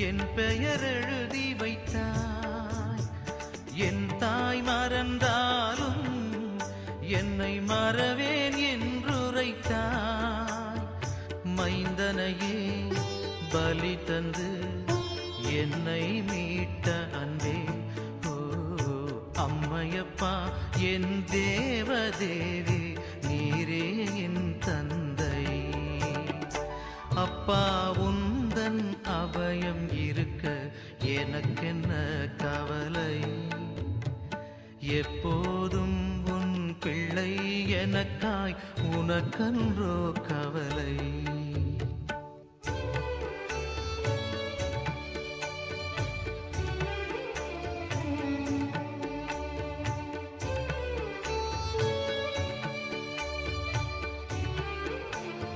என் பெயர் எழுதி வைத்தாய். என் தாய் மறந்தாலும் என்னை மறவேன் என்றுரைத்தாய். மைந்தனையே பலி தந்து என்னை மீட்ட அன்பே, ஓ அம்மையப்பா என் தேவதேவி, நீரே என் தந்தை. அப்பா உந்தன் அபயம் இருக்க எனக்கென்ன கவலை, எப்போதும் உன் பிள்ளை எனக்காய் உனக்கன்றோ கவலை.